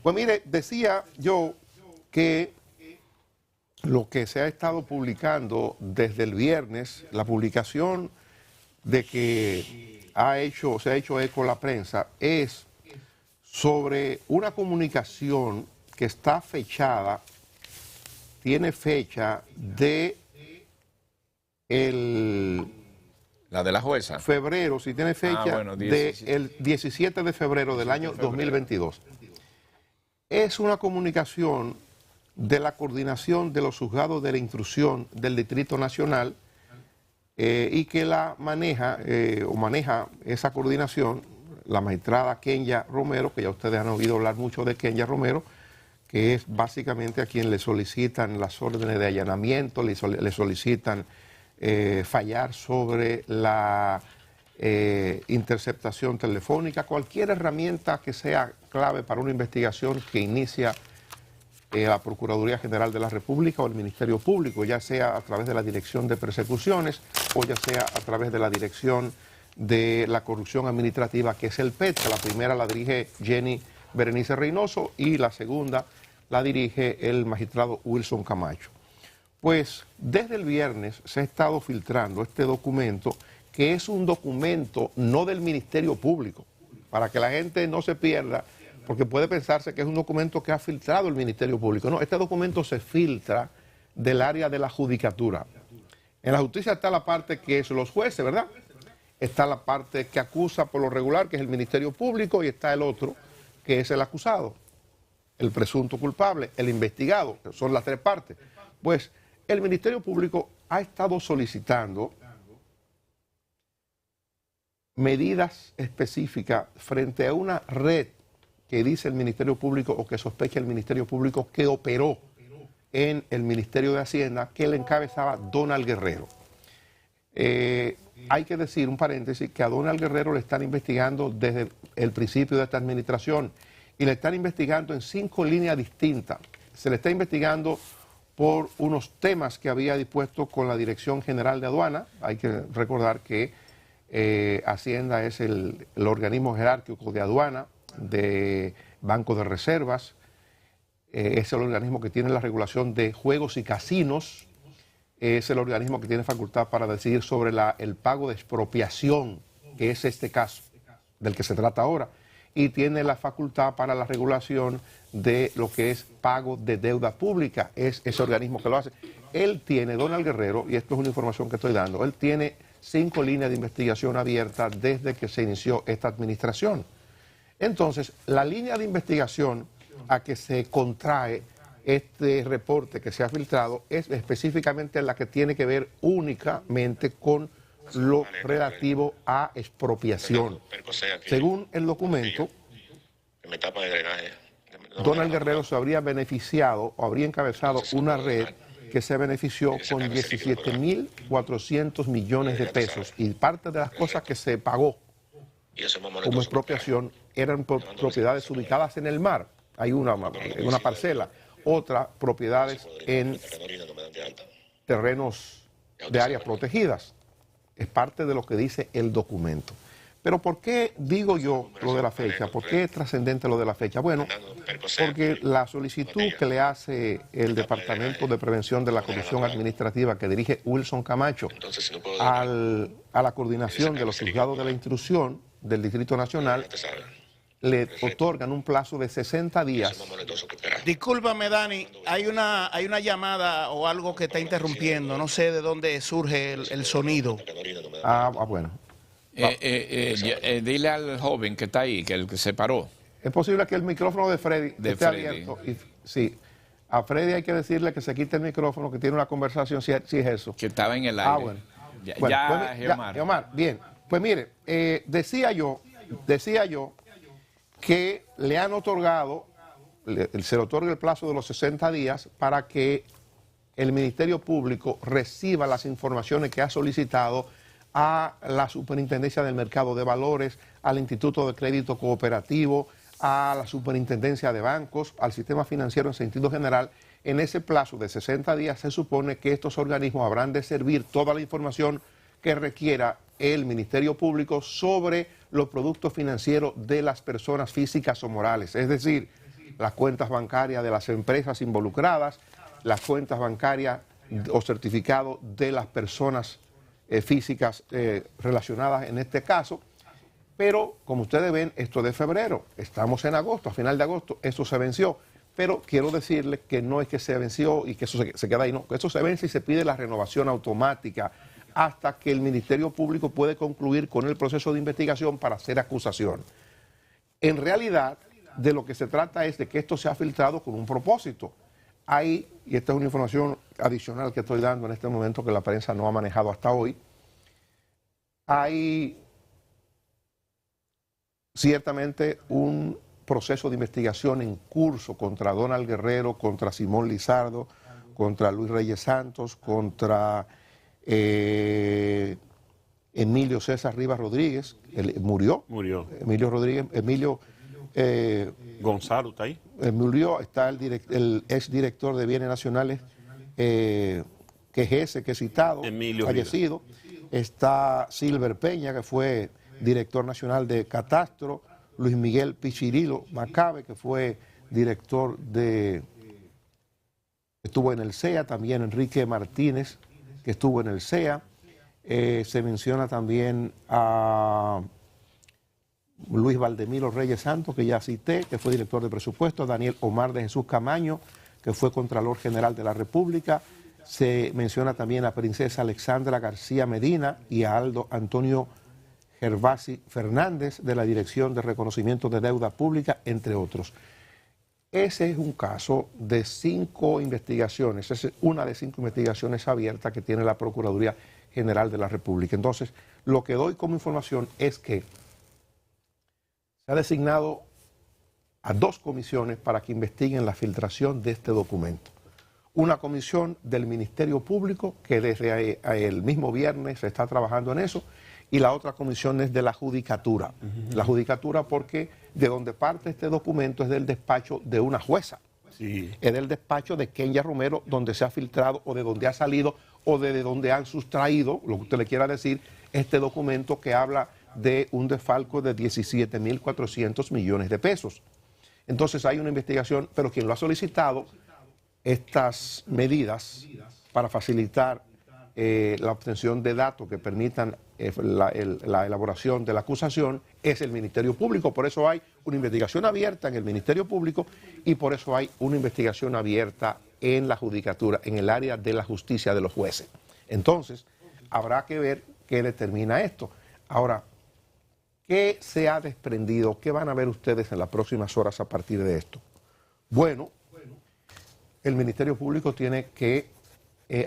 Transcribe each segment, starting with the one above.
Pues mire, decía yo que lo que se ha estado publicando desde el viernes, la publicación de que se ha hecho eco la prensa, es sobre una comunicación que está fechada, tiene fecha de La de la jueza. febrero, si tiene fecha bueno, del 17 de febrero del año 2022. Es una comunicación de la coordinación de los juzgados de la instrucción del Distrito Nacional y que la maneja esa coordinación la magistrada Kenya Romero, que ya ustedes han oído hablar mucho de Kenya Romero, que es básicamente a quien le solicitan las órdenes de allanamiento, le solicitan fallar sobre la interceptación telefónica, cualquier herramienta que sea clave para una investigación que inicia la Procuraduría General de la República o el Ministerio Público, ya sea a través de la Dirección de Persecuciones o ya sea a través de la Dirección de la Corrupción Administrativa, que es el PET, que la primera la dirige Jenny Berenice Reynoso y la segunda la dirige el magistrado Wilson Camacho. Pues desde el viernes se ha estado filtrando este documento, que es un documento no del Ministerio Público, para que la gente no se pierda, porque puede pensarse que es un documento que ha filtrado el Ministerio Público. No, este documento se filtra del área de la judicatura. En la justicia está la parte que es los jueces, ¿verdad? Está la parte que acusa por lo regular, que es el Ministerio Público, y está el otro, que es el acusado, el presunto culpable, el investigado, que son las tres partes. Pues el Ministerio Público ha estado solicitando medidas específicas frente a una red que dice el Ministerio Público o que sospecha el Ministerio Público que operó en el Ministerio de Hacienda, que le encabezaba Donald Guerrero. Hay que decir, un paréntesis, que a Donald Guerrero le están investigando desde el principio de esta administración y le están investigando en 5 líneas distintas. Se le está investigando por unos temas que había dispuesto con la Dirección General de Aduana. Hay que recordar que Hacienda es el organismo jerárquico de aduana, de Banco de Reservas, es el organismo que tiene la regulación de juegos y casinos, es el organismo que tiene facultad para decidir sobre el pago de expropiación, que es este caso del que se trata ahora, y tiene la facultad para la regulación de lo que es pago de deuda pública, es ese organismo que lo hace. Él tiene, Donald Guerrero, y esto es una información que estoy dando, él tiene 5 líneas de investigación abiertas desde que se inició esta administración. Entonces, la línea de investigación a que se contrae este reporte que se ha filtrado es específicamente la que tiene que ver únicamente con lo relativo a expropiación. Según el documento, Donald Guerrero se habría beneficiado o habría encabezado una red que se benefició con 17.400 millones de pesos, y parte de las cosas que se pagó como expropiación eran propiedades ubicadas en el mar. Hay una parcela, otras propiedades en terrenos de áreas protegidas. Es parte de lo que dice el documento. Pero ¿por qué digo yo lo de la fecha? ¿Por qué es trascendente lo de la fecha? Bueno, porque la solicitud que le hace el Departamento de Prevención de la Corrupción Administrativa que dirige Wilson Camacho a la coordinación de los juzgados de la instrucción del Distrito Nacional, le otorgan un plazo de 60 días. Discúlpame, Dani, hay una llamada o algo que está interrumpiendo, no sé de dónde surge el sonido. Bueno. Dile al joven que está ahí, que el que se paró. Es posible que el micrófono de Freddy esté abierto. Sí, a Freddy hay que decirle que se quite el micrófono, que tiene una conversación, si es eso. Que estaba en el aire. Bueno. Geomar. Bien. Pues mire, decía yo que le han otorgado, se le otorga el plazo de los 60 días para que el Ministerio Público reciba las informaciones que ha solicitado a la Superintendencia del Mercado de Valores, al Instituto de Crédito Cooperativo, a la Superintendencia de Bancos, al sistema financiero en sentido general. En ese plazo de 60 días se supone que estos organismos habrán de servir toda la información que requiera el Ministerio Público sobre los productos financieros de las personas físicas o morales. Es decir, las cuentas bancarias de las empresas involucradas, las cuentas bancarias o certificados de las personas físicas relacionadas en este caso. Pero, como ustedes ven, esto es de febrero, estamos en agosto, a final de agosto, esto se venció. Pero quiero decirles que no es que se venció y que eso se queda ahí, no, que eso se vence y se pide la renovación automática hasta que el Ministerio Público puede concluir con el proceso de investigación para hacer acusación. En realidad, de lo que se trata es de que esto sea filtrado con un propósito. Hay, y esta es una información adicional que estoy dando en este momento que la prensa no ha manejado hasta hoy, hay ciertamente un proceso de investigación en curso contra Donald Guerrero, contra Simón Lizardo, contra Luis Reyes Santos, contra Emilio César Rivas Rodríguez, murió. Emilio Rodríguez, Gonzalo, ¿está ahí? Murió, está el exdirector de Bienes Nacionales, que es ese que he citado, Emilio fallecido. Está Silver Peña, que fue director nacional de Catastro, Luis Miguel Pichirilo Macabe, que fue director estuvo en el CEA, también Enrique Martínez, que estuvo en el CEA. Se menciona también a Luis Valdemiro Reyes Santos, que ya cité, que fue director de presupuesto, Daniel Omar de Jesús Camaño, que fue Contralor General de la República. Se menciona también a Princesa Alexandra García Medina y a Aldo Antonio Gervasi Fernández de la Dirección de Reconocimiento de Deuda Pública, entre otros. Ese es un caso de 5 investigaciones, es una de 5 investigaciones abiertas que tiene la Procuraduría General de la República. Entonces, lo que doy como información es que se ha designado a 2 comisiones para que investiguen la filtración de este documento. Una comisión del Ministerio Público, que desde el mismo viernes se está trabajando en eso, y la otra comisión es de la Judicatura. La Judicatura porque de donde parte este documento es del despacho de una jueza. Sí. Es del despacho de Kenya Romero, donde se ha filtrado o de donde ha salido o de donde han sustraído, lo que usted le quiera decir, este documento que habla de un desfalco de 17.400 millones de pesos. Entonces hay una investigación, pero quien lo ha solicitado, estas medidas para facilitar la obtención de datos que permitan la elaboración de la acusación es el Ministerio Público. Por eso hay una investigación abierta en el Ministerio Público y por eso hay una investigación abierta en la Judicatura, en el área de la justicia de los jueces. Entonces, habrá que ver qué determina esto. Ahora, ¿qué se ha desprendido? ¿Qué van a ver ustedes en las próximas horas a partir de esto? Bueno, el Ministerio Público tiene que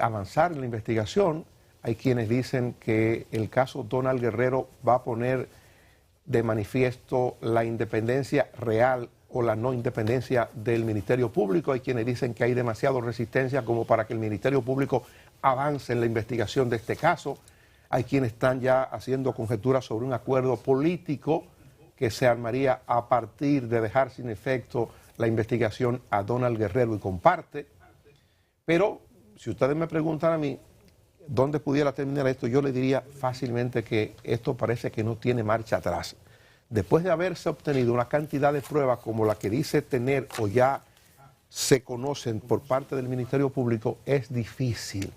avanzar en la investigación. Hay quienes dicen que el caso Donald Guerrero va a poner de manifiesto la independencia real o la no independencia del Ministerio Público. Hay quienes dicen que hay demasiada resistencia como para que el Ministerio Público avance en la investigación de este caso. Hay quienes están ya haciendo conjeturas sobre un acuerdo político que se armaría a partir de dejar sin efecto la investigación a Donald Guerrero y comparte. Pero si ustedes me preguntan a mí dónde pudiera terminar esto, yo le diría fácilmente que esto parece que no tiene marcha atrás. Después de haberse obtenido una cantidad de pruebas como la que dice tener o ya se conocen por parte del Ministerio Público, es difícil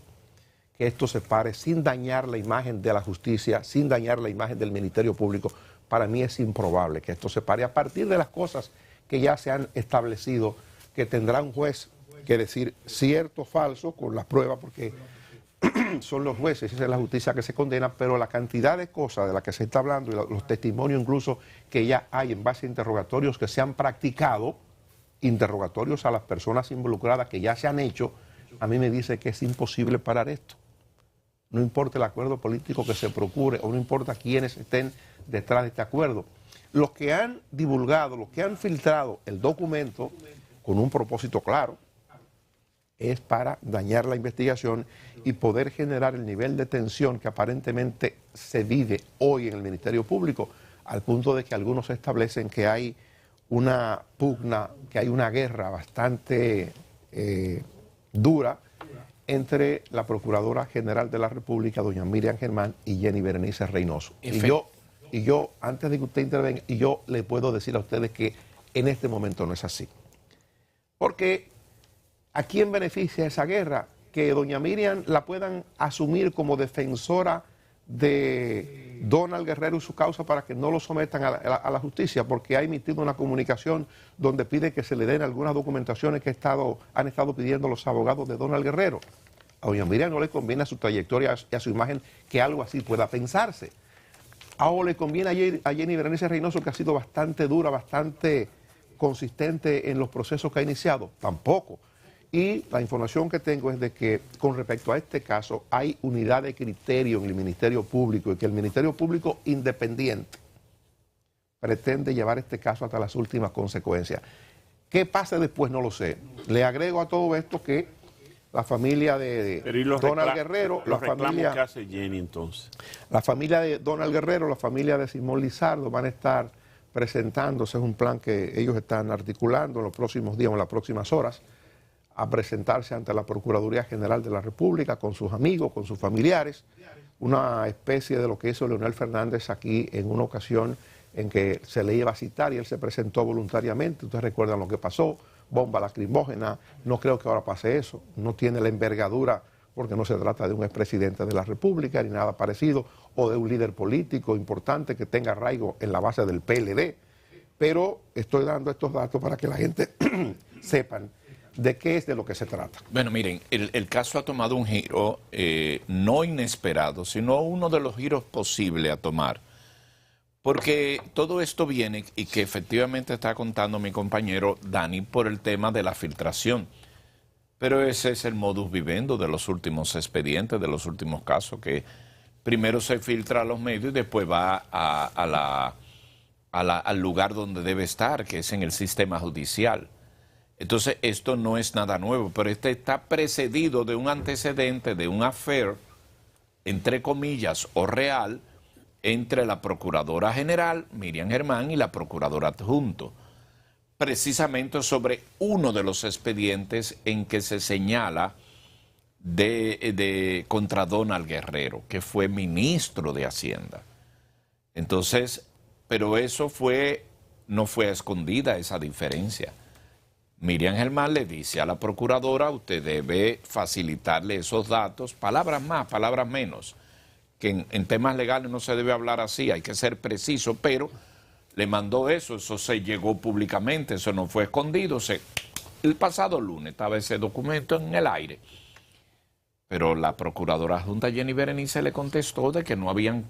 que esto se pare sin dañar la imagen de la justicia, sin dañar la imagen del Ministerio Público. Para mí es improbable que esto se pare a partir de las cosas que ya se han establecido, que tendrá un juez que decir cierto o falso con las pruebas, porque son los jueces, esa es la justicia que se condena, pero la cantidad de cosas de las que se está hablando y los testimonios incluso que ya hay en base a interrogatorios que se han practicado, interrogatorios a las personas involucradas que ya se han hecho, a mí me dice que es imposible parar esto. No importa el acuerdo político que se procure o no importa quiénes estén detrás de este acuerdo. Los que han divulgado, los que han filtrado el documento con un propósito claro, es para dañar la investigación y poder generar el nivel de tensión que aparentemente se vive hoy en el Ministerio Público, al punto de que algunos establecen que hay una pugna, que hay una guerra bastante dura entre la Procuradora General de la República, doña Miriam Germán, y Jenny Berenice Reynoso. Y yo, antes de que usted intervenga, y yo le puedo decir a ustedes que en este momento no es así. Porque ¿a quién beneficia esa guerra? Que doña Miriam la puedan asumir como defensora de Donald Guerrero y su causa para que no lo sometan a la justicia, porque ha emitido una comunicación donde pide que se le den algunas documentaciones que han estado pidiendo los abogados de Donald Guerrero. A doña Miriam no le conviene a su trayectoria y a su imagen que algo así pueda pensarse. Ahora le conviene a Jenny Berenice Reynoso, que ha sido bastante dura, bastante consistente en los procesos que ha iniciado. Tampoco. Y la información que tengo es de que con respecto a este caso hay unidad de criterio en el Ministerio Público y que el Ministerio Público independiente pretende llevar este caso hasta las últimas consecuencias. ¿Qué pase después? No lo sé. Le agrego a todo esto que la familia de Donald Guerrero, la familia de Donald Guerrero, la familia de Simón Lizardo van a estar presentándose, es un plan que ellos están articulando en los próximos días o en las próximas horas, a presentarse ante la Procuraduría General de la República con sus amigos, con sus familiares, una especie de lo que hizo Leonel Fernández aquí en una ocasión en que se le iba a citar y él se presentó voluntariamente. Ustedes recuerdan lo que pasó, bomba lacrimógena. No creo que ahora pase eso, no tiene la envergadura porque no se trata de un expresidente de la República ni nada parecido, o de un líder político importante que tenga arraigo en la base del PLD, pero estoy dando estos datos para que la gente sepan de qué es de lo que se trata. Bueno, miren, el caso ha tomado un giro no inesperado, sino uno de los giros posibles a tomar. Porque todo esto viene, y que efectivamente está contando mi compañero Dani, por el tema de la filtración. Pero ese es el modus vivendi de los últimos expedientes, de los últimos casos, que primero se filtra a los medios y después va al lugar donde debe estar, que es en el sistema judicial. Entonces, esto no es nada nuevo, pero este está precedido de un antecedente, de un affair, entre comillas, o real, entre la Procuradora General, Miriam Germán, y la Procuradora Adjunto, precisamente sobre uno de los expedientes en que se señala contra Donald Guerrero, que fue ministro de Hacienda. Entonces, pero eso no fue a escondida esa diferencia. Miriam Germán le dice a la procuradora, usted debe facilitarle esos datos, palabras más, palabras menos, que en temas legales no se debe hablar así, hay que ser preciso, pero le mandó eso se llegó públicamente, eso no fue escondido. El pasado lunes estaba ese documento en el aire, pero la procuradora adjunta Jenny Berenice le contestó de que no habían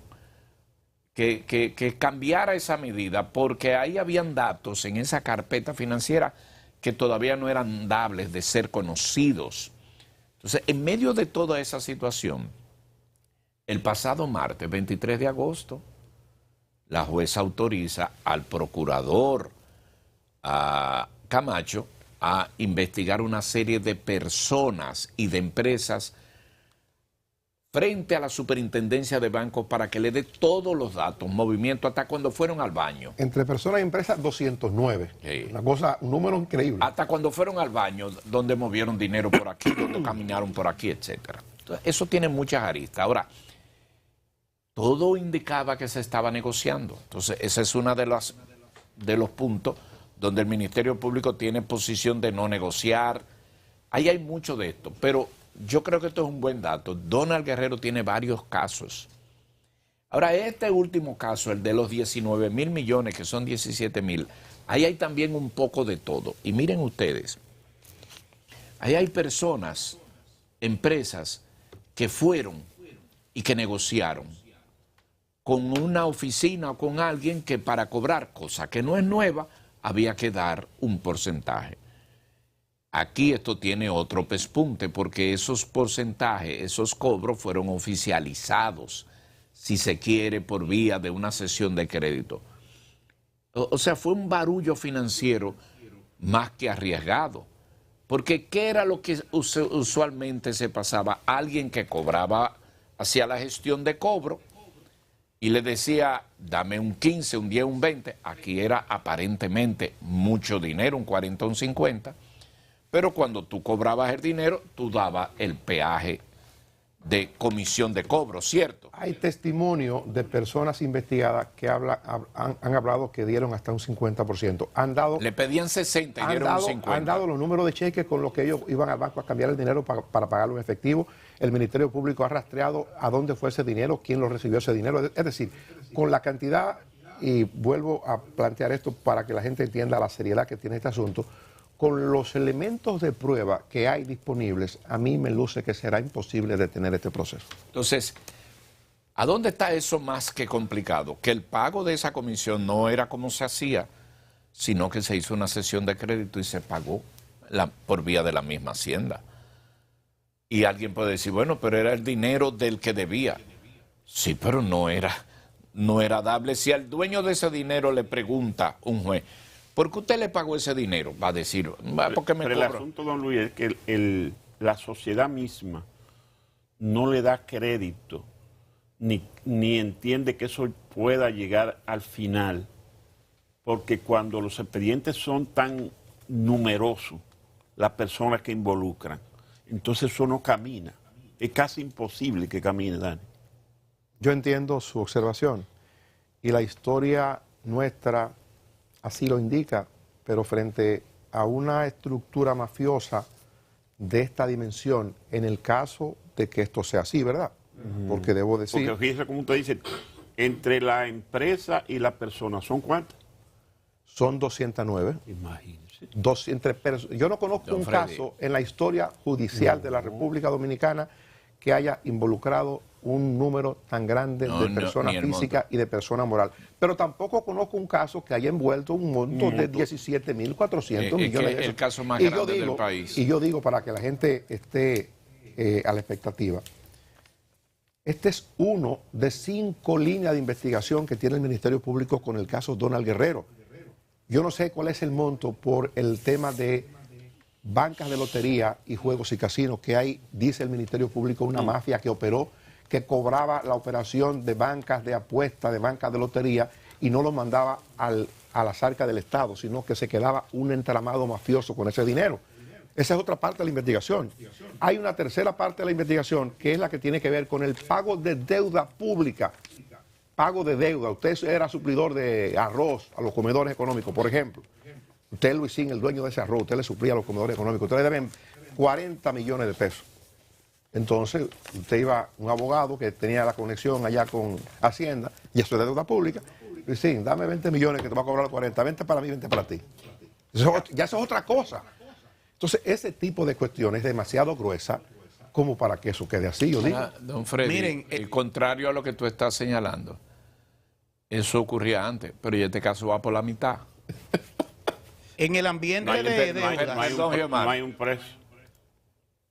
que cambiara esa medida porque ahí habían datos en esa carpeta financiera que todavía no eran dables de ser conocidos. Entonces, en medio de toda esa situación, el pasado martes, 23 de agosto, la jueza autoriza al procurador Camacho a investigar una serie de personas y de empresas frente a la superintendencia de bancos para que le dé todos los datos, movimientos, hasta cuando fueron al baño. Entre personas y empresas, 209. Sí. Un número increíble. Hasta cuando fueron al baño, donde movieron dinero por aquí, donde caminaron por aquí, etcétera. Entonces, eso tiene muchas aristas. Ahora, todo indicaba que se estaba negociando. Entonces, ese es uno de los puntos donde el Ministerio Público tiene posición de no negociar. Ahí hay mucho de esto, pero yo creo que esto es un buen dato. Donald Guerrero tiene varios casos. Ahora, este último caso, el de los 19 mil millones, que son 17 mil, ahí hay también un poco de todo. Y miren ustedes, ahí hay personas, empresas, que fueron y que negociaron con una oficina o con alguien que para cobrar cosa que no es nueva, había que dar un porcentaje. Aquí esto tiene otro pespunte porque esos porcentajes, esos cobros fueron oficializados, si se quiere, por vía de una cesión de crédito. O sea, fue un barullo financiero más que arriesgado. Porque ¿qué era lo que usualmente se pasaba? Alguien que cobraba, hacía la gestión de cobro y le decía, dame un 15, un 10, un 20. Aquí era aparentemente mucho dinero, un 40, un 50. Pero cuando tú cobrabas el dinero, tú dabas el peaje de comisión de cobro, ¿cierto? Hay testimonio de personas investigadas que han hablado que dieron hasta un 50%. Le pedían 60 y dieron un 50. Han dado los números de cheques con los que ellos iban al banco a cambiar el dinero para pagarlo en efectivo. El Ministerio Público ha rastreado a dónde fue ese dinero, quién lo recibió ese dinero. Es decir, con la cantidad, y vuelvo a plantear esto para que la gente entienda la seriedad que tiene este asunto, con los elementos de prueba que hay disponibles, a mí me luce que será imposible detener este proceso. Entonces, ¿a dónde está eso más que complicado? Que el pago de esa comisión no era como se hacía, sino que se hizo una cesión de crédito y se pagó por vía de la misma Hacienda. Y alguien puede decir, bueno, pero era el dinero del que debía. Sí, pero no era dable. Si al dueño de ese dinero le pregunta un juez, ¿por qué usted le pagó ese dinero? Va a decir, ¿por qué me pero cobro? el asunto, don Luis, es que la sociedad misma no le da crédito ni entiende que eso pueda llegar al final, porque cuando los expedientes son tan numerosos, las personas que involucran, entonces eso no camina. Es casi imposible que camine, Dani. Yo entiendo su observación y la historia nuestra así lo indica, pero frente a una estructura mafiosa de esta dimensión, en el caso de que esto sea así, ¿verdad? Porque debo decir... Porque fíjese como usted dice, entre la empresa y la persona, ¿son cuántas? Son 209. Imagínese. Yo no conozco un caso en la historia judicial de la República Dominicana que haya involucrado un número tan grande de personas físicas y de personas morales. Pero tampoco conozco un caso que haya envuelto un monto de 17.400 millones de pesos. El caso más grande del país. Y yo digo, para que la gente esté a la expectativa, este es uno de 5 líneas de investigación que tiene el Ministerio Público con el caso Donald Guerrero. Yo no sé cuál es el monto por el tema de bancas de lotería y juegos y casinos que hay, dice el Ministerio Público, una mafia que operó, que cobraba la operación de bancas de apuesta, de bancas de lotería, y no lo mandaba a las arcas del Estado, sino que se quedaba un entramado mafioso con ese dinero. Esa es otra parte de la investigación. Hay una tercera parte de la investigación que es la que tiene que ver con el pago de deuda pública. Pago de deuda. Usted era suplidor de arroz a los comedores económicos, por ejemplo. Usted, Luisín, el dueño de ese arroz, usted le suplía a los comedores económicos. Usted le deben 40 millones de pesos. Entonces, usted iba a un abogado que tenía la conexión allá con Hacienda, y eso es deuda pública. Luisín, dame 20 millones que te va a cobrar los 40. 20 para mí, 20 para ti. Ya eso es otra cosa. Entonces, ese tipo de cuestiones es demasiado gruesa como para que eso quede así, yo digo. Don Freddy, miren, el contrario a lo que tú estás señalando, eso ocurría antes, pero ya este caso va por la mitad. En el ambiente de deuda. No hay un preso.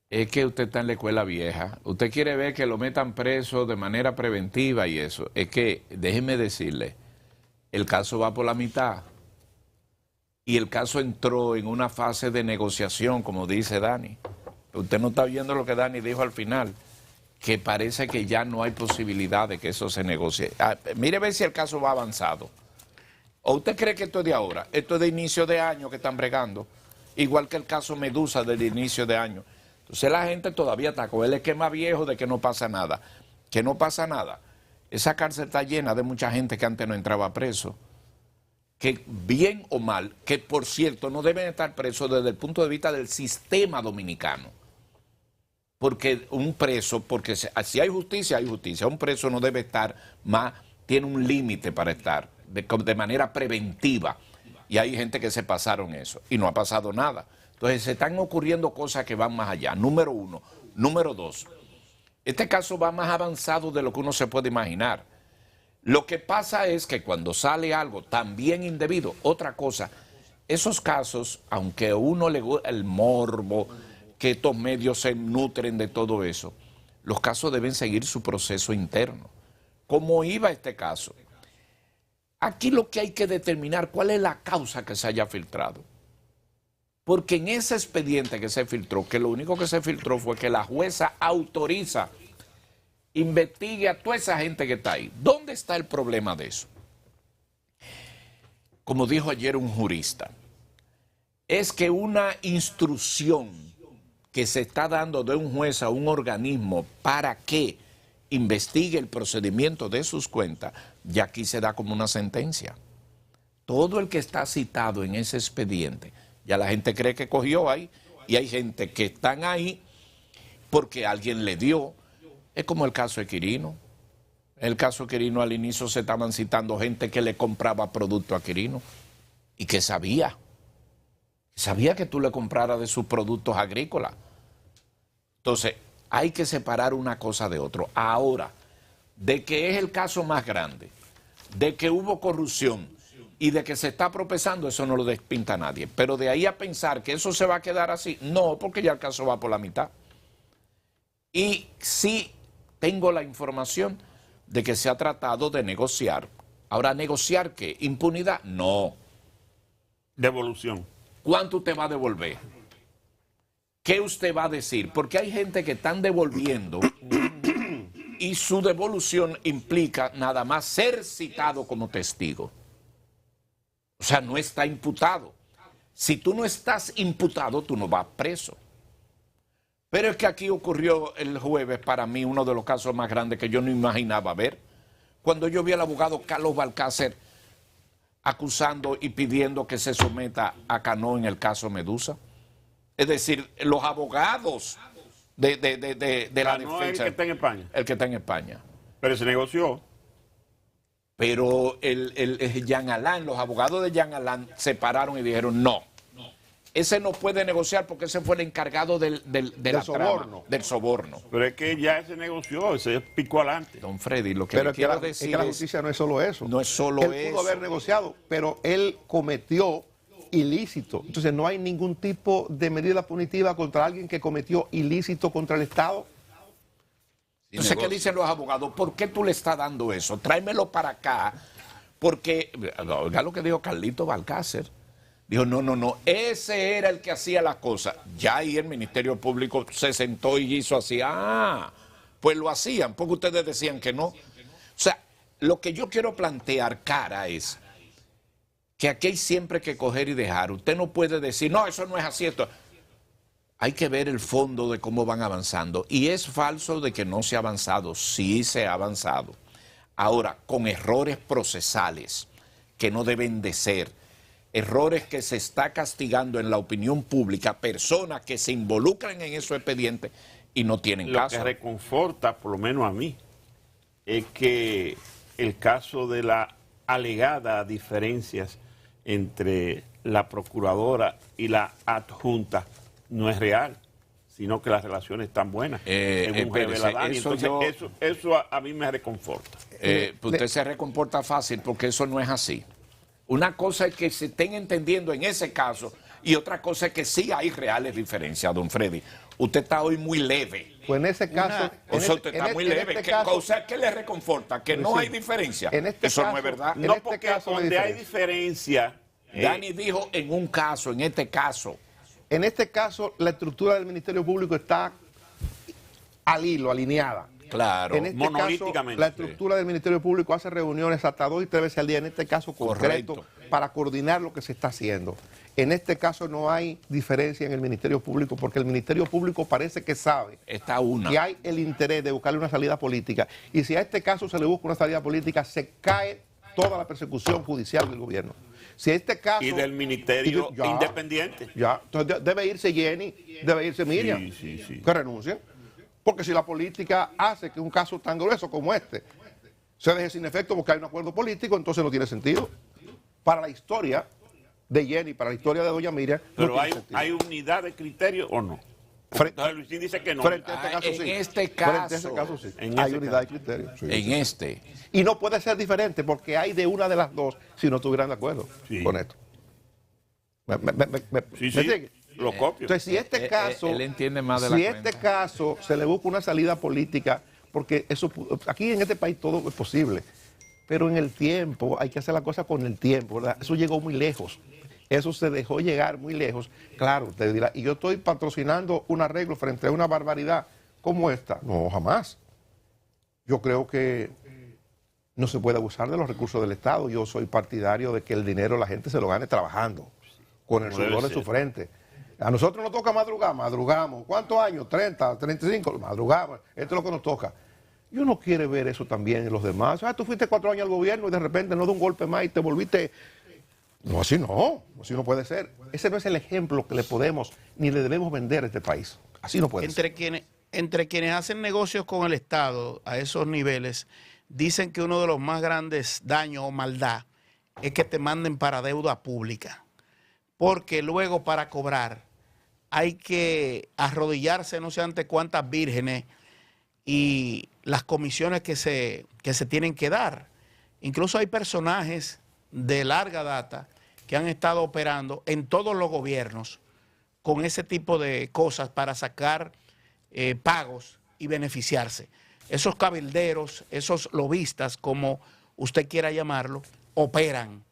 Es que usted está en la escuela vieja. Usted quiere ver que lo metan preso de manera preventiva y eso. Es que, déjeme decirle, el caso va por la mitad. Y el caso entró en una fase de negociación, como dice Dani. Usted no está viendo lo que Dani dijo al final, que parece que ya no hay posibilidad de que eso se negocie. Mire a ver si el caso va avanzado. ¿O usted cree que esto es de ahora? Esto es de inicio de año que están bregando. Igual que el caso Medusa del inicio de año. Entonces la gente todavía está con el esquema viejo de que no pasa nada. Que no pasa nada. Esa cárcel está llena de mucha gente que antes no entraba preso. Que bien o mal, que por cierto no deben estar presos desde el punto de vista del sistema dominicano. Porque un preso, porque si hay justicia, hay justicia. Un preso no debe estar más, tiene un límite para estar de manera preventiva. Y hay gente que se pasaron eso y no ha pasado nada. Entonces se están ocurriendo cosas que van más allá. Número uno. Número dos. Este caso va más avanzado de lo que uno se puede imaginar. Lo que pasa es que cuando sale algo también indebido, otra cosa, esos casos, aunque a uno le gusta el morbo, que estos medios se nutren de todo eso, los casos deben seguir su proceso interno. ¿Cómo iba este caso? Aquí lo que hay que determinar cuál es la causa que se haya filtrado. Porque en ese expediente que se filtró, que lo único que se filtró fue que la jueza autoriza, investigue a toda esa gente que está ahí. ¿Dónde está el problema de eso? Como dijo ayer un jurista, es que una instrucción que se está dando de un juez a un organismo para que investigue el procedimiento de sus cuentas, ya aquí se da como una sentencia. Todo el que está citado en ese expediente, ya la gente cree que cogió ahí, y hay gente que están ahí porque alguien le dio. Es como el caso de Quirino. El caso de Quirino, al inicio se estaban citando gente que le compraba producto a Quirino y que sabía que tú le compraras de sus productos agrícolas. Entonces, hay que separar una cosa de otro. Ahora, de que es el caso más grande, de que hubo corrupción y de que se está propesando, eso no lo despinta nadie. Pero de ahí a pensar que eso se va a quedar así, no, porque ya el caso va por la mitad. Y sí tengo la información de que se ha tratado de negociar. Ahora, ¿negociar qué? ¿Impunidad? No. Devolución. ¿Cuánto usted va a devolver? ¿Qué usted va a decir? Porque hay gente que están devolviendo y su devolución implica nada más ser citado como testigo. O sea, no está imputado. Si tú no estás imputado, tú no vas preso. Pero es que aquí ocurrió el jueves, para mí, uno de los casos más grandes que yo no imaginaba ver. Cuando yo vi al abogado Carlos Balcácer acusando y pidiendo que se someta a Cano en el caso Medusa. Es decir, los abogados de la defensa. El que está en España. El que está en España. Pero se negoció. Pero Jean Alain, los abogados de Jean Alain se pararon y dijeron no. Ese no puede negociar porque ese fue el encargado del soborno. Del soborno. Pero es que ya se negoció, se picó adelante. Don Freddy, lo que Pero le quiero decir es que la justicia no es solo eso. No es solo eso. Él pudo haber negociado, pero él cometió ilícito. Entonces no hay ningún tipo de medida punitiva contra alguien que cometió ilícito contra el Estado. Entonces, ¿qué dicen los abogados? ¿Por qué tú le estás dando eso? Tráemelo para acá. Porque, oiga lo que dijo Carlito Balcácer. Dijo, no, ese era el que hacía las cosas. Ya ahí el Ministerio Público se sentó y hizo así. Pues lo hacían, porque ustedes decían que no. O sea, lo que yo quiero plantear, cara, es que aquí hay siempre que coger y dejar. Usted no puede decir, no, eso no es así. Esto. Hay que ver el fondo de cómo van avanzando. Y es falso de que no se ha avanzado. Sí se ha avanzado. Ahora, con errores procesales que no deben de ser. Errores que se está castigando en la opinión pública, personas que se involucran en esos expedientes y no tienen caso. Lo que reconforta, por lo menos a mí, es que el caso de la alegada diferencias entre la procuradora y la adjunta no es real, sino que las relaciones están buenas. Eso a mí me reconforta. Usted se recomporta fácil porque eso no es así. Una cosa es que se estén entendiendo en ese caso y otra cosa es que sí hay reales diferencias, don Freddy. Usted está hoy muy leve. Pues en ese caso... usted está muy leve. O sea, ¿qué le reconforta? Que no hay diferencia. Eso no es verdad. No, porque donde hay diferencia... Dani dijo en un caso, en este caso. En este caso, la estructura del Ministerio Público está al hilo, alineada. Claro, en este caso, la estructura del Ministerio Público hace reuniones hasta 2 y 3 veces al día, en este caso concreto, para coordinar lo que se está haciendo. En este caso no hay diferencia en el Ministerio Público, porque el Ministerio Público parece que sabe que hay el interés de buscarle una salida política. Y si a este caso se le busca una salida política, se cae toda la persecución judicial del gobierno. Si a este caso... Y del Ministerio Independiente. Ya, entonces debe irse Jenny, debe irse Miriam, que renuncien. Porque si la política hace que un caso tan grueso como este se deje sin efecto porque hay un acuerdo político, entonces no tiene sentido. Para la historia de Jenny, para la historia de doña Miriam... Pero ¿hay unidad de criterio o no? Entonces Luisín dice que no. Frente a este caso, sí. En este caso... Frente a este caso, sí. Hay unidad de criterio. Sí, en este. Y no puede ser diferente porque hay de una de las dos si no estuvieran de acuerdo con esto. Sí. Lo copio. Entonces, si este caso, él entiende más de la cuenta. este caso se le busca una salida política, porque eso aquí en este país todo es posible, pero en el tiempo hay que hacer la cosa con el tiempo, ¿verdad? Eso llegó muy lejos, eso se dejó llegar muy lejos. Claro, usted dirá, y yo estoy patrocinando un arreglo frente a una barbaridad como esta. No, jamás. Yo creo que no se puede abusar de los recursos del Estado. Yo soy partidario de que el dinero la gente se lo gane trabajando, con el sudor de su frente. A nosotros nos toca madrugar, madrugamos. ¿Cuántos años? 30, 35, madrugamos. Esto es lo que nos toca. Y uno quiere ver eso también en los demás. Ah, tú fuiste 4 años al gobierno y de repente no de un golpe más y te volviste... No, así no puede ser. Ese no es el ejemplo que le podemos ni le debemos vender a este país. Así no puede ser. Entre quienes hacen negocios con el Estado a esos niveles, dicen que uno de los más grandes daños o maldad es que te manden para deuda pública. Porque luego para cobrar hay que arrodillarse no sé ante cuántas vírgenes y las comisiones que se tienen que dar. Incluso hay personajes de larga data que han estado operando en todos los gobiernos con ese tipo de cosas para sacar pagos y beneficiarse. Esos cabilderos, esos lobistas, como usted quiera llamarlo, operan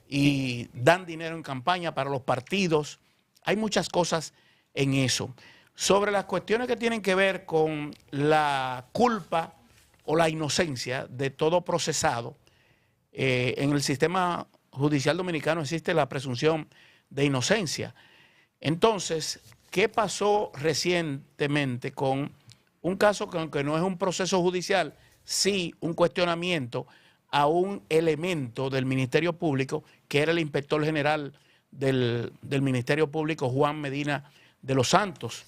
y dan dinero en campaña para los partidos. Hay muchas cosas en eso. Sobre las cuestiones que tienen que ver con la culpa o la inocencia de todo procesado, en el sistema judicial dominicano existe la presunción de inocencia. Entonces, ¿qué pasó recientemente con un caso que, aunque no es un proceso judicial, sí un cuestionamiento a un elemento del Ministerio Público, que era el inspector general del Ministerio Público, Juan Medina de los Santos?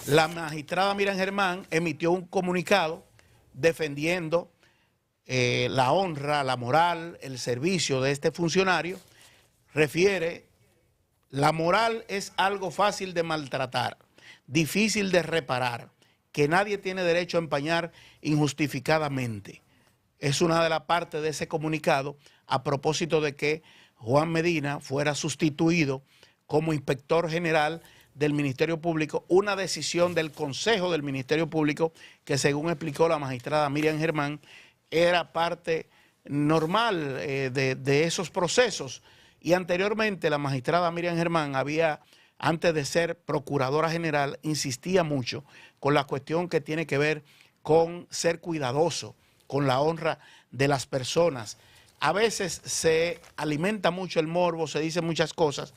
La magistrada Miriam Germán emitió un comunicado defendiendo la honra, la moral, el servicio de este funcionario. Refiere: la moral es algo fácil de maltratar, difícil de reparar, que nadie tiene derecho a empañar injustificadamente. Es una de las partes de ese comunicado a propósito de que Juan Medina fuera sustituido como inspector general del Ministerio Público, una decisión del Consejo del Ministerio Público que, según explicó la magistrada Miriam Germán, era parte normal de esos procesos. Y anteriormente la magistrada Miriam Germán había, antes de ser procuradora general, insistía mucho con la cuestión que tiene que ver con ser cuidadoso con la honra de las personas. A veces se alimenta mucho el morbo, se dicen muchas cosas.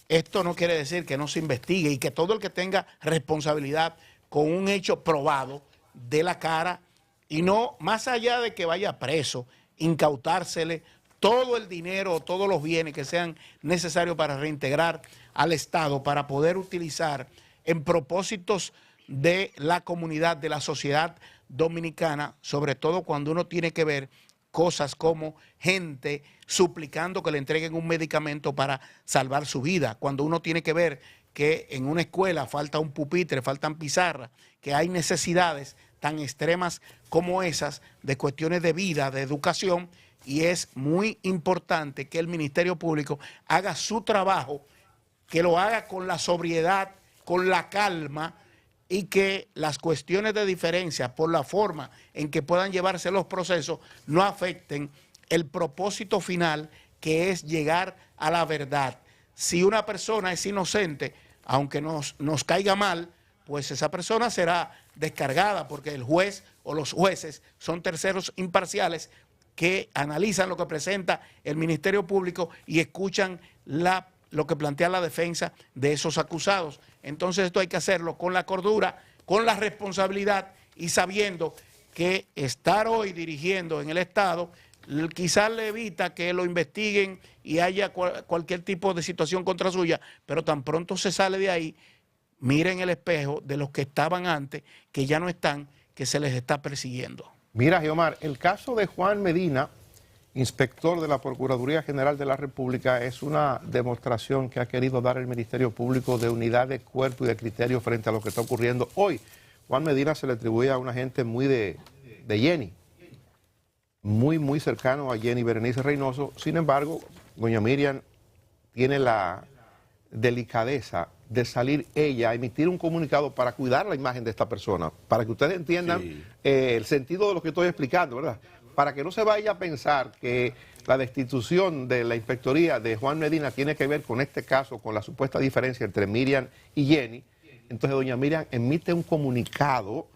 Esto no quiere decir que no se investigue y que todo el que tenga responsabilidad con un hecho probado dé la cara, y no, más allá de que vaya preso, incautársele todo el dinero, todos los bienes que sean necesarios para reintegrar al Estado, para poder utilizar en propósitos de la comunidad, de la sociedad dominicana, sobre todo cuando uno tiene que ver cosas como gente suplicando que le entreguen un medicamento para salvar su vida, cuando uno tiene que ver que en una escuela falta un pupitre, faltan pizarras, que hay necesidades tan extremas como esas de cuestiones de vida, de educación, y es muy importante que el Ministerio Público haga su trabajo, que lo haga con la sobriedad, con la calma, y que las cuestiones de diferencia por la forma en que puedan llevarse los procesos no afecten el propósito final, que es llegar a la verdad. Si una persona es inocente, aunque nos caiga mal, pues esa persona será descargada, porque el juez o los jueces son terceros imparciales que analizan lo que presenta el Ministerio Público y escuchan lo que plantea la defensa de esos acusados. Entonces esto hay que hacerlo con la cordura, con la responsabilidad, y sabiendo que estar hoy dirigiendo en el Estado quizás le evita que lo investiguen y haya cualquier tipo de situación contra suya, pero tan pronto se sale de ahí, miren el espejo de los que estaban antes, que ya no están, que se les está persiguiendo. Mira, Geomar, el caso de Juan Medina, inspector de la Procuraduría General de la República, es una demostración que ha querido dar el Ministerio Público de unidad de cuerpo y de criterio frente a lo que está ocurriendo hoy. Juan Medina se le atribuye a una gente muy de Jenny, muy cercano a Jenny Berenice Reynoso. Sin embargo, doña Miriam tiene la delicadeza de salir ella a emitir un comunicado para cuidar la imagen de esta persona, para que ustedes entiendan el sentido de lo que estoy explicando, ¿verdad? Para que no se vaya a pensar que la destitución de la inspectoría de Juan Medina tiene que ver con este caso, con la supuesta diferencia entre Miriam y Jenny. Entonces doña Miriam emite un comunicado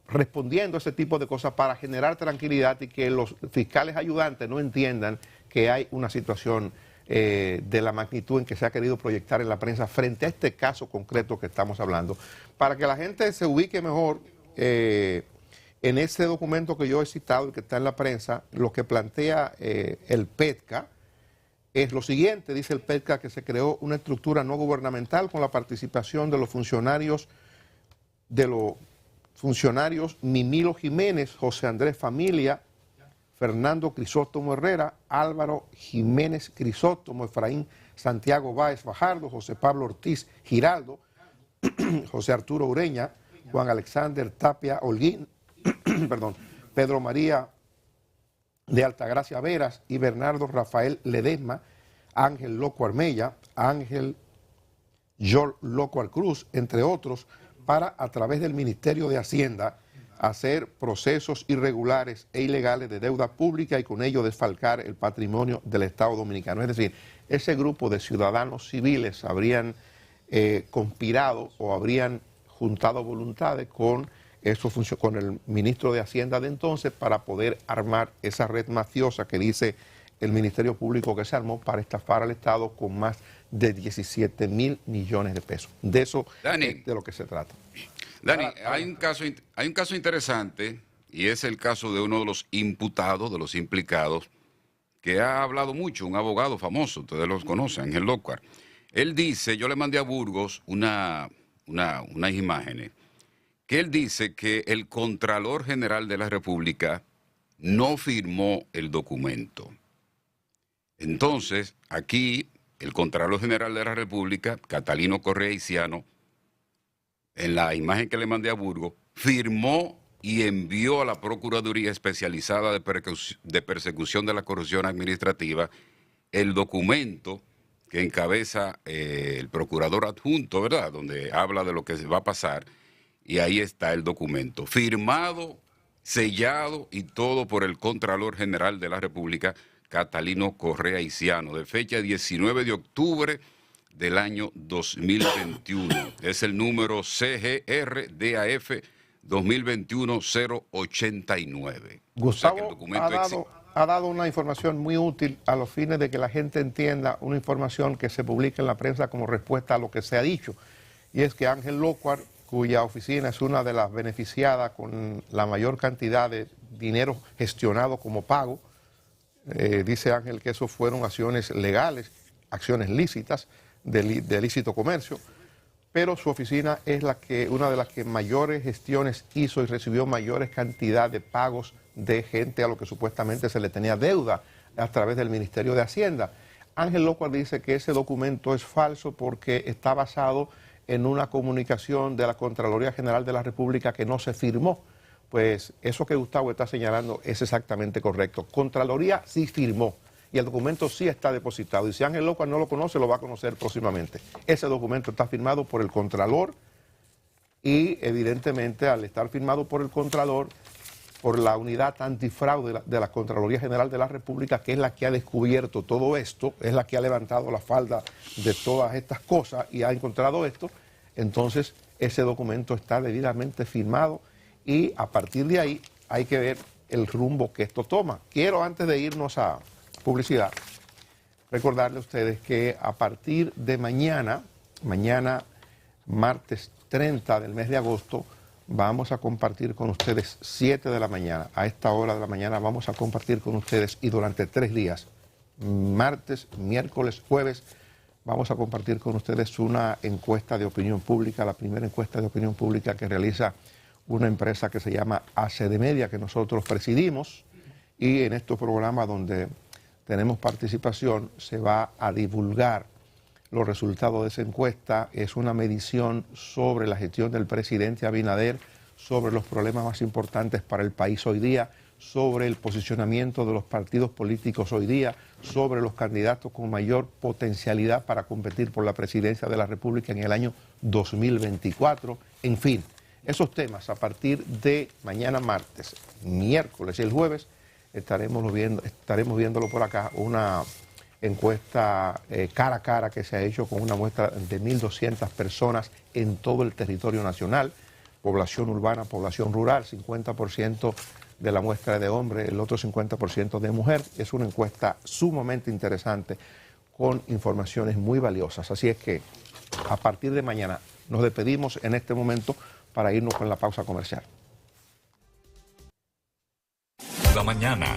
respondiendo a ese tipo de cosas para generar tranquilidad y que los fiscales ayudantes no entiendan que hay una situación de la magnitud en que se ha querido proyectar en la prensa frente a este caso concreto que estamos hablando. Para que la gente se ubique mejor, en ese documento que yo he citado y que está en la prensa, lo que plantea el PETCA es lo siguiente. Dice el PETCA que se creó una estructura no gubernamental con la participación de los funcionarios Mimilo Jiménez, José Andrés Familia, Fernando Crisóstomo Herrera, Álvaro Jiménez Crisóstomo, Efraín Santiago Báez Fajardo, José Pablo Ortiz Giraldo, José Arturo Ureña, Juan Alexander Tapia Holguín, perdón, Pedro María de Altagracia Veras y Bernardo Rafael Ledesma, Ángel Loco Armella, Ángel George Loco Cruz, entre otros, para, a través del Ministerio de Hacienda, hacer procesos irregulares e ilegales de deuda pública y con ello desfalcar el patrimonio del Estado Dominicano. Es decir, ese grupo de ciudadanos civiles habrían conspirado o habrían juntado voluntades con el ministro de Hacienda de entonces para poder armar esa red mafiosa que dice el Ministerio Público que se armó para estafar al Estado con más de 17.000 millones de pesos. De eso es de lo que se trata. Dani, hay un caso interesante y es el caso de uno de los imputados, de los implicados, que ha hablado mucho, un abogado famoso, ustedes los conocen, Ángel Loco. Él dice, yo le mandé a Burgos unas imágenes, que él dice que el Contralor General de la República no firmó el documento. Entonces, aquí, el Contralor General de la República, Catalino Correa y Ciano, en la imagen que le mandé a Burgos, firmó y envió a la Procuraduría Especializada de Persecución de la Corrupción Administrativa el documento que encabeza el procurador adjunto, ¿verdad?, donde habla de lo que va a pasar, y ahí está el documento, firmado, sellado y todo por el Contralor General de la República, Catalino Correa y Ciano, de fecha 19 de octubre del año 2021. Es el número CGR-DAF 2021-089. Gustavo O sea, ha dado una información muy útil a los fines de que la gente entienda una información que se publica en la prensa como respuesta a lo que se ha dicho. Y es que Ángel Locuar, cuya oficina es una de las beneficiadas con la mayor cantidad de dinero gestionado como pago, dice Ángel que eso fueron acciones legales, acciones lícitas, de lícito comercio, pero su oficina es una de las que mayores gestiones hizo y recibió mayores cantidad de pagos de gente a lo que supuestamente se le tenía deuda a través del Ministerio de Hacienda. Ángel Loco dice que ese documento es falso porque está basado en una comunicación de la Contraloría General de la República que no se firmó. Pues eso que Gustavo está señalando es exactamente correcto. Contraloría sí firmó y el documento sí está depositado. Y si Ángel Loco no lo conoce, lo va a conocer próximamente. Ese documento está firmado por el Contralor y evidentemente al estar firmado por el Contralor, por la unidad antifraude de la Contraloría General de la República, que es la que ha descubierto todo esto, es la que ha levantado la falda de todas estas cosas y ha encontrado esto, entonces ese documento está debidamente firmado y a partir de ahí hay que ver el rumbo que esto toma. Quiero, antes de irnos a publicidad, recordarle a ustedes que a partir de mañana, martes 30 del mes de agosto, vamos a compartir con ustedes 7 de la mañana. A esta hora de la mañana vamos a compartir con ustedes y durante 3 días, martes, miércoles, jueves, vamos a compartir con ustedes una encuesta de opinión pública, la primera encuesta de opinión pública que realiza una empresa que se llama ACD Media, que nosotros presidimos, y en estos programas donde tenemos participación se va a divulgar los resultados de esa encuesta. Es una medición sobre la gestión del presidente Abinader, sobre los problemas más importantes para el país hoy día, sobre el posicionamiento de los partidos políticos hoy día, sobre los candidatos con mayor potencialidad para competir por la presidencia de la República en el año 2024. En fin, esos temas a partir de mañana martes, miércoles y el jueves estaremos viéndolo por acá, una encuesta cara a cara que se ha hecho con una muestra de 1.200 personas en todo el territorio nacional, población urbana, población rural, 50% de la muestra de hombre, el otro 50% de mujer. Es una encuesta sumamente interesante con informaciones muy valiosas. Así es que a partir de mañana nos despedimos en este momento para irnos con la pausa comercial. La mañana.